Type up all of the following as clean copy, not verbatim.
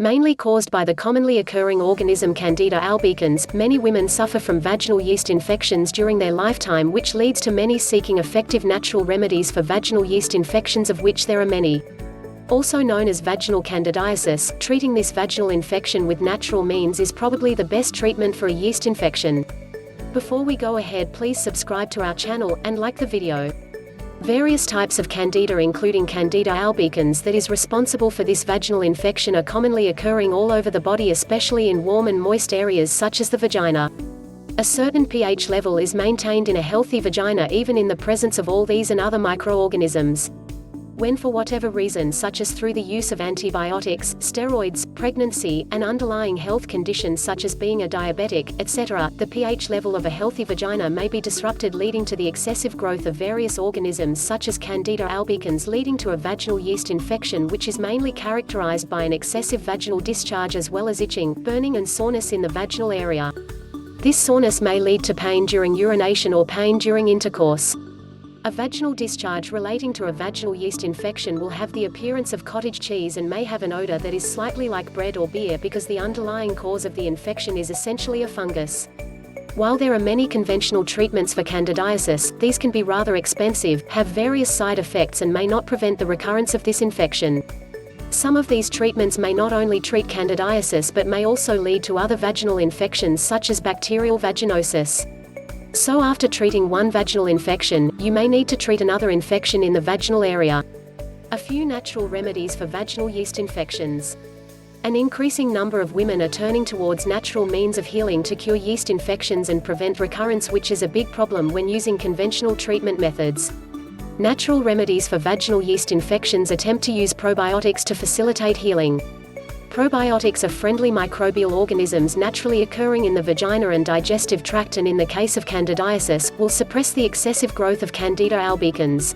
Mainly caused by the commonly occurring organism Candida albicans, many women suffer from vaginal yeast infections during their lifetime, which leads to many seeking effective natural remedies for vaginal yeast infections, of which there are many. Also known as vaginal candidiasis, treating this vaginal infection with natural means is probably the best treatment for a yeast infection. Before we go ahead, please subscribe to our channel, and like the video. Various types of Candida, including Candida albicans, that is responsible for this vaginal infection, are commonly occurring all over the body, especially in warm and moist areas such as the vagina. A certain pH level is maintained in a healthy vagina even in the presence of all these and other microorganisms. When for whatever reason, such as through the use of antibiotics, steroids, pregnancy, and underlying health conditions such as being a diabetic, etc., the pH level of a healthy vagina may be disrupted, leading to the excessive growth of various organisms such as Candida albicans, leading to a vaginal yeast infection, which is mainly characterized by an excessive vaginal discharge as well as itching, burning and soreness in the vaginal area. This soreness may lead to pain during urination or pain during intercourse. A vaginal discharge relating to a vaginal yeast infection will have the appearance of cottage cheese and may have an odor that is slightly like bread or beer, because the underlying cause of the infection is essentially a fungus. While there are many conventional treatments for candidiasis, these can be rather expensive, have various side effects, and may not prevent the recurrence of this infection. Some of these treatments may not only treat candidiasis but may also lead to other vaginal infections such as bacterial vaginosis. So after treating one vaginal infection, you may need to treat another infection in the vaginal area. A few natural remedies for vaginal yeast infections. An increasing number of women are turning towards natural means of healing to cure yeast infections and prevent recurrence, which is a big problem when using conventional treatment methods. Natural remedies for vaginal yeast infections attempt to use probiotics to facilitate healing. Probiotics are friendly microbial organisms naturally occurring in the vagina and digestive tract, and in the case of candidiasis, will suppress the excessive growth of Candida albicans.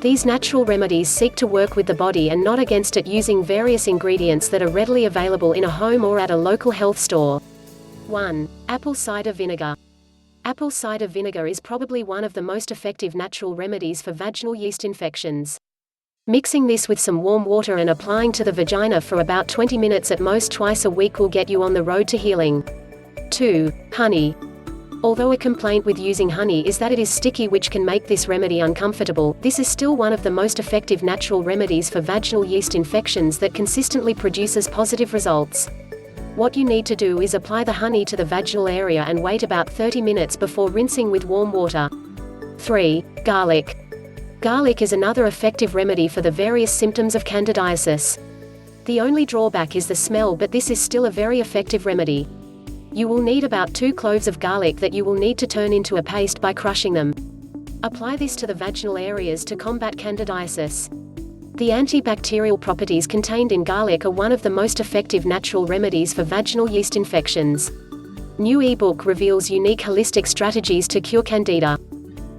These natural remedies seek to work with the body and not against it, using various ingredients that are readily available in a home or at a local health store. 1. Apple cider vinegar. Apple cider vinegar is probably one of the most effective natural remedies for vaginal yeast infections. Mixing this with some warm water and applying to the vagina for about 20 minutes at most twice a week will get you on the road to healing. 2. Honey. Although a complaint with using honey is that it is sticky, which can make this remedy uncomfortable, this is still one of the most effective natural remedies for vaginal yeast infections that consistently produces positive results. What you need to do is apply the honey to the vaginal area and wait about 30 minutes before rinsing with warm water. 3. Garlic. Garlic is another effective remedy for the various symptoms of candidiasis. The only drawback is the smell, but this is still a very effective remedy. You will need about 2 cloves of garlic that you will need to turn into a paste by crushing them. Apply this to the vaginal areas to combat candidiasis. The antibacterial properties contained in garlic are one of the most effective natural remedies for vaginal yeast infections. New ebook reveals unique holistic strategies to cure Candida.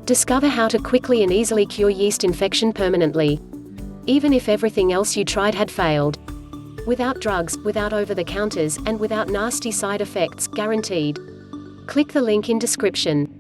Discover how to quickly and easily cure yeast infection permanently, even if everything else you tried had failed. Without drugs, without over-the-counters, and without nasty side effects, guaranteed. Click the link in description.